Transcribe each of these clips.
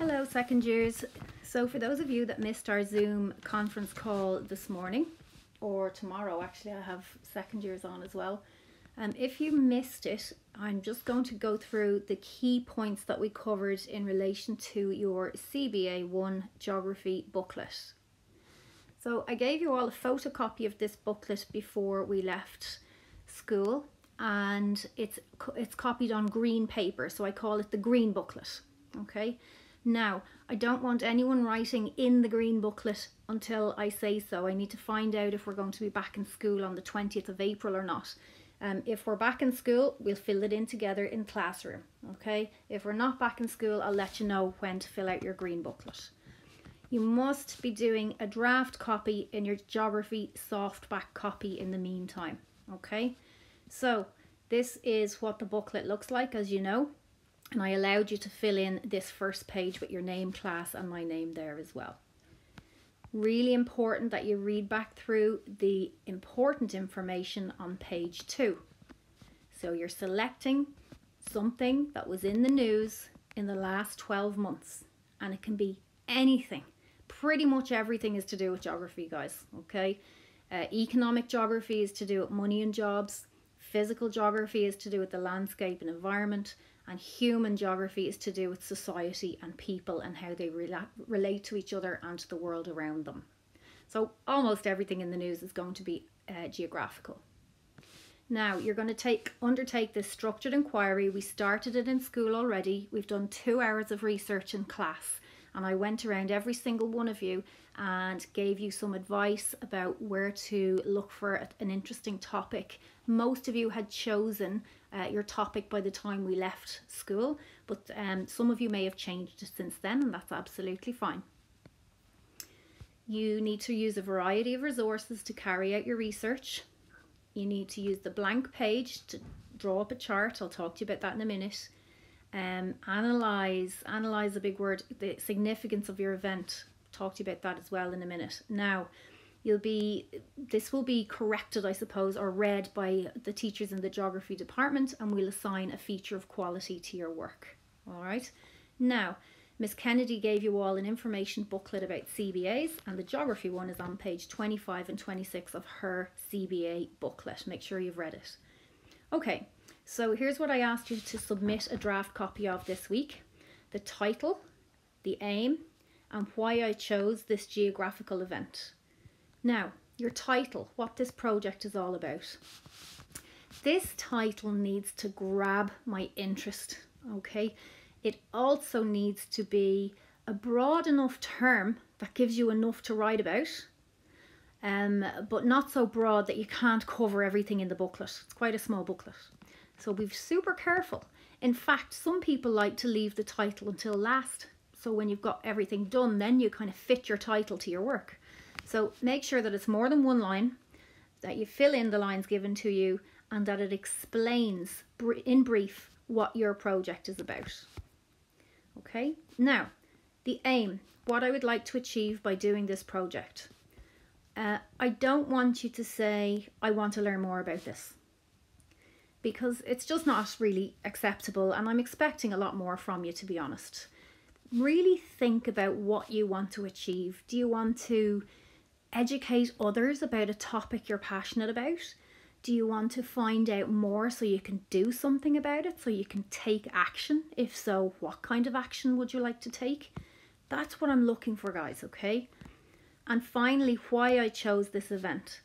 Hello second years. So for those of you that missed our Zoom conference call this morning, or tomorrow, actually I have second years on as well. If you missed it, I'm just going to go through the key points that we covered in relation to your CBA 1 geography booklet. So I gave you all a photocopy of this booklet before we left school, and it's copied on green paper, so I call it the green booklet. Okay, now I don't want anyone writing in the green booklet until I say so. I need to find out if we're going to be back in school on the 20th of April or not. If we're back in school, we'll fill it in together in classroom. Okay, if we're not back in school, I'll let you know when to fill out your green booklet. You must be doing a draft copy in your geography softback copy in the meantime. Okay, so this is what the booklet looks like, as you know, and I allowed you to fill in this first page with your name, class, and my name there as well. Really important that you read back through the important information on page 2. So you're selecting something that was in the news in the last 12 months, and it can be anything. Pretty much everything is to do with geography, guys. Okay, economic geography is to do with money and jobs. Physical geography is to do with the landscape and environment, and human geography is to do with society and people and how they relate to each other and to the world around them. So almost everything in the news is going to be geographical. Now you're going to undertake this structured inquiry. We started it in school already. We've done 2 hours of research in class, and I went around every single one of you and gave you some advice about where to look for an interesting topic. Most of you had chosen your topic by the time we left school, but some of you may have changed it since then, and that's absolutely fine. You need to use a variety of resources to carry out your research. You need to use the blank page to draw up a chart. I'll talk to you about that in a minute. Analyze a big word, the significance of your event. Talk to you about that as well in a minute. Now this will be corrected, I suppose, or read by the teachers in the geography department, and we'll assign a feature of quality to your work. All right, now Miss Kennedy gave you all an information booklet about CBAs, and the geography one is on page 25 and 26 of her CBA booklet. Make sure you've read it. Okay, so here's what I asked you to submit a draft copy of this week: the title, the aim, and why I chose this geographical event. Now, your title, what this project is all about. This title needs to grab my interest, okay? It also needs to be a broad enough term that gives you enough to write about, but not so broad that you can't cover everything in the booklet. It's quite a small booklet, so be super careful. In fact, some people like to leave the title until last, so when you've got everything done, then you kind of fit your title to your work. So make sure that it's more than one line, that you fill in the lines given to you, and that it explains in brief what your project is about. Okay, now the aim, what I would like to achieve by doing this project. I don't want you to say, I want to learn more about this, because it's just not really acceptable, and I'm expecting a lot more from you, to be honest. Really think about what you want to achieve. Do you want to educate others about a topic you're passionate about? Do you want to find out more so you can do something about it, so you can take action? If so, what kind of action would you like to take? That's what I'm looking for, guys, okay? And finally, why I chose this event.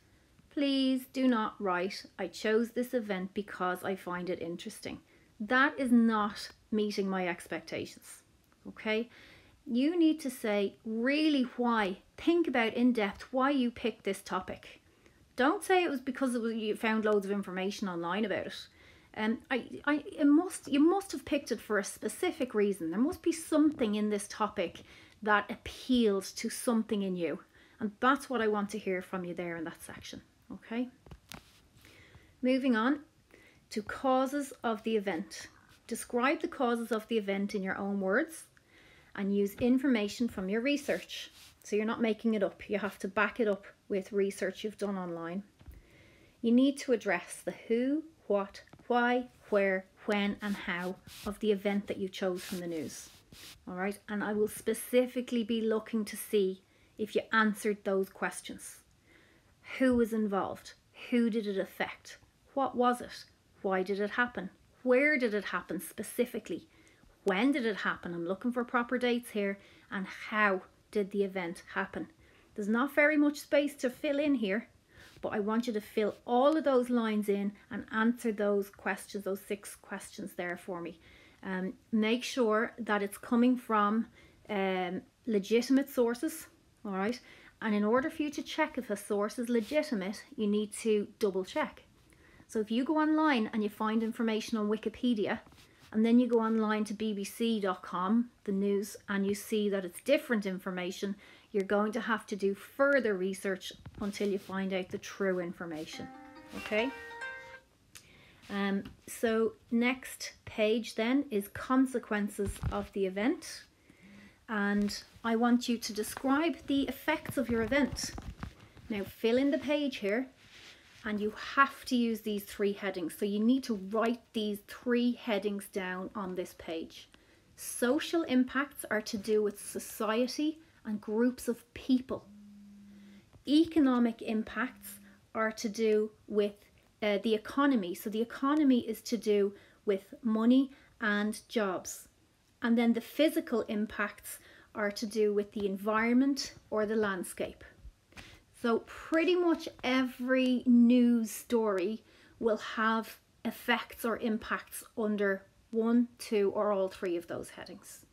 Please do not write, I chose this event because I find it interesting. That is not meeting my expectations, okay? You need to say really why. Think about in depth why you picked this topic. Don't say it was because you found loads of information online about it. You must have picked it for a specific reason. There must be something in this topic that appeals to something in you, and that's what I want to hear from you there in that section. Okay. Moving on to causes of the event. Describe the causes of the event in your own words, and use information from your research. So you're not making it up. You have to back it up with research you've done online. You need to address the who, what, why, where, when and how of the event that you chose from the news. All right, and I will specifically be looking to see if you answered those questions. Who was involved? Who did it affect? What was it? Why did it happen? Where did it happen specifically? When did it happen? I'm looking for proper dates here. And how did the event happen? There's not very much space to fill in here, but I want you to fill all of those lines in and answer those questions, those 6 questions there for me. Make sure that it's coming from legitimate sources, all right? And in order for you to check if a source is legitimate, you need to double check. So if you go online and you find information on Wikipedia, and then you go online to bbc.com, the news, and you see that it's different information, you're going to have to do further research until you find out the true information, okay? So next page then is consequences of the event. And I want you to describe the effects of your event. Now fill in the page here, and you have to use these 3 headings. So you need to write these 3 headings down on this page. Social impacts are to do with society and groups of people. Economic impacts are to do with the economy. So the economy is to do with money and jobs. And then the physical impacts are to do with the environment or the landscape. So pretty much every news story will have effects or impacts under 1, 2, or all 3 of those headings.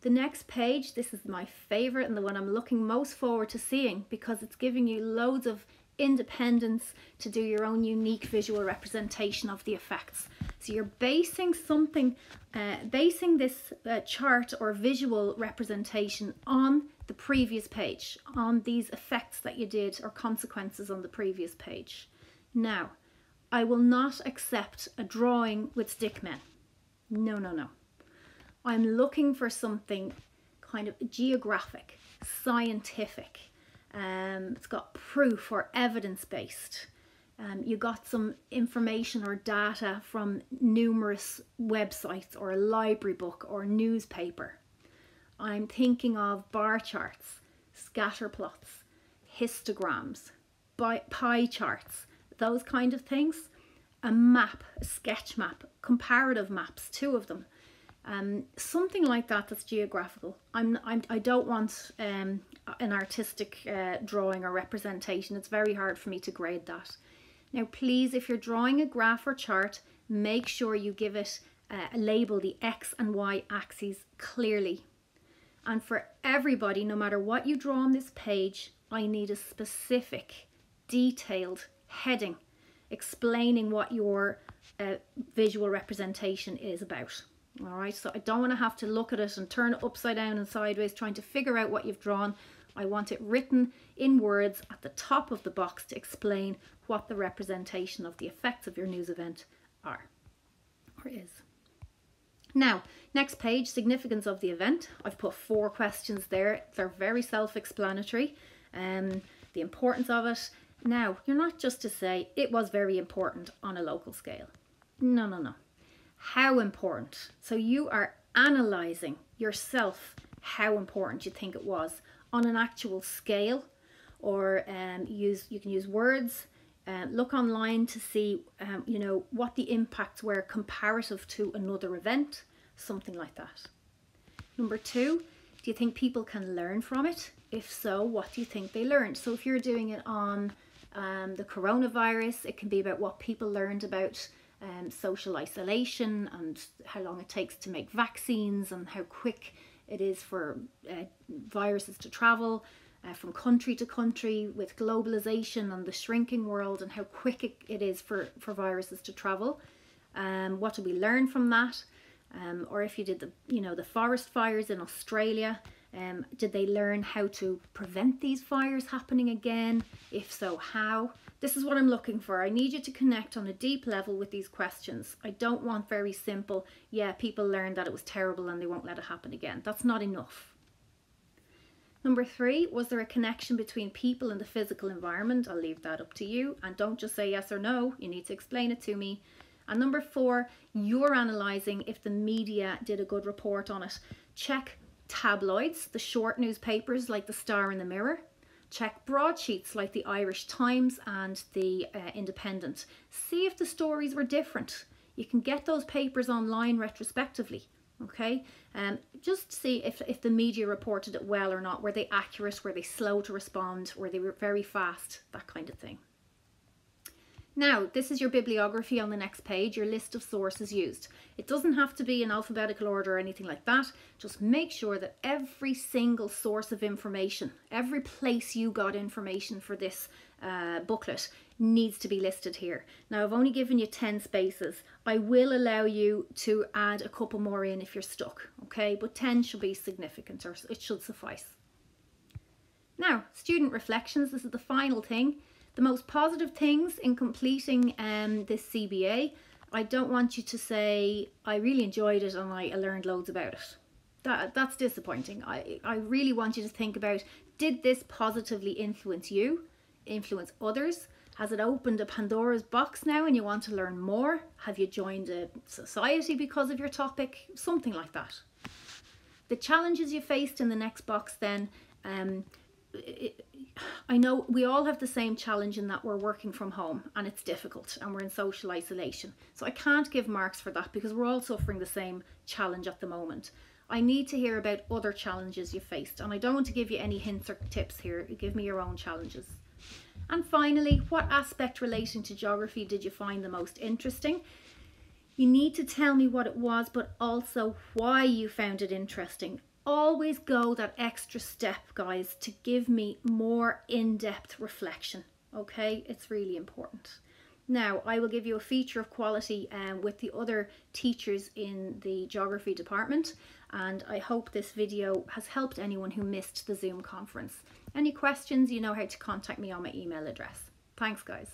The next page, this is my favorite and the one I'm looking most forward to seeing, because it's giving you loads of independence to do your own unique visual representation of the effects. So you're basing something, basing this chart or visual representation on the previous page, on these effects that you did or consequences on the previous page. Now, I will not accept a drawing with stickmen. No, no, no. I'm looking for something kind of geographic, scientific. It's got proof or evidence-based. You got some information or data from numerous websites or a library book or newspaper. I'm thinking of bar charts, scatter plots, histograms, pie charts, those kind of things. A map, a sketch map, comparative maps, 2 of them. Something like that that's geographical. I don't want an artistic drawing or representation. It's very hard for me to grade that. Now please, if you're drawing a graph or chart, make sure you give it a label, the X and Y axes, clearly. And for everybody, no matter what you draw on this page, I need a specific, detailed heading explaining what your visual representation is about. All right, so I don't want to have to look at it and turn it upside down and sideways trying to figure out what you've drawn. I want it written in words at the top of the box to explain what the representation of the effects of your news event are or is. Now, next page, significance of the event. I've put 4 questions there. They're very self-explanatory. The importance of it. Now, you're not just to say it was very important on a local scale. No, no, no. How important? So you are analysing yourself how important you think it was on an actual scale, or you can use words. Look online to see you know, what the impacts were comparative to another event, something like that. Number 2, do you think people can learn from it? If so, what do you think they learned? So if you're doing it on the coronavirus, it can be about what people learned about social isolation and how long it takes to make vaccines and how quick it is for viruses to travel from country to country with globalization and the shrinking world, and how quick it is for viruses to travel. What do we learn from that? Or if you did the forest fires in Australia, did they learn how to prevent these fires happening again? If so, how? This is what I'm looking for. I need you to connect on a deep level with these questions. I don't want very simple, yeah, people learned that it was terrible and they won't let it happen again. That's not enough. Number 3, was there a connection between people and the physical environment? I'll leave that up to you. And don't just say yes or no. You need to explain it to me. And number 4, you're analysing if the media did a good report on it. Check tabloids, the short newspapers like the Star and the Mirror. Check broadsheets like the Irish Times and the Independent. See if the stories were different. You can get those papers online retrospectively. Okay, just see if the media reported it well or not. Were they accurate? Were they slow to respond? Were they very fast? That kind of thing. Now, this is your bibliography on the next page, your list of sources used. It doesn't have to be in alphabetical order or anything like that. Just make sure that every single source of information, every place you got information for this booklet needs to be listed here. Now, I've only given you 10 spaces. I will allow you to add a couple more in if you're stuck, okay? But 10 should be significant, or it should suffice. Now, student reflections. This is the final thing. The most positive things in completing this CBA, I don't want you to say, I really enjoyed it and I learned loads about it. That's disappointing. I really want you to think about, did this positively influence you, influence others? Has it opened a Pandora's box now and you want to learn more? Have you joined a society because of your topic? Something like that. The challenges you faced in the next box then, I know we all have the same challenge in that we're working from home and it's difficult and we're in social isolation. So I can't give marks for that because we're all suffering the same challenge at the moment. I need to hear about other challenges you faced, and I don't want to give you any hints or tips here. Give me your own challenges. And finally, what aspect relating to geography did you find the most interesting? You need to tell me what it was, but also why you found it interesting. Always go that extra step, guys, to give me more in-depth reflection. Okay, it's really important. Now, I will give you a feature of quality with the other teachers in the geography department, and I hope this video has helped anyone who missed the Zoom conference. Any questions, you know how to contact me on my email address. Thanks, guys.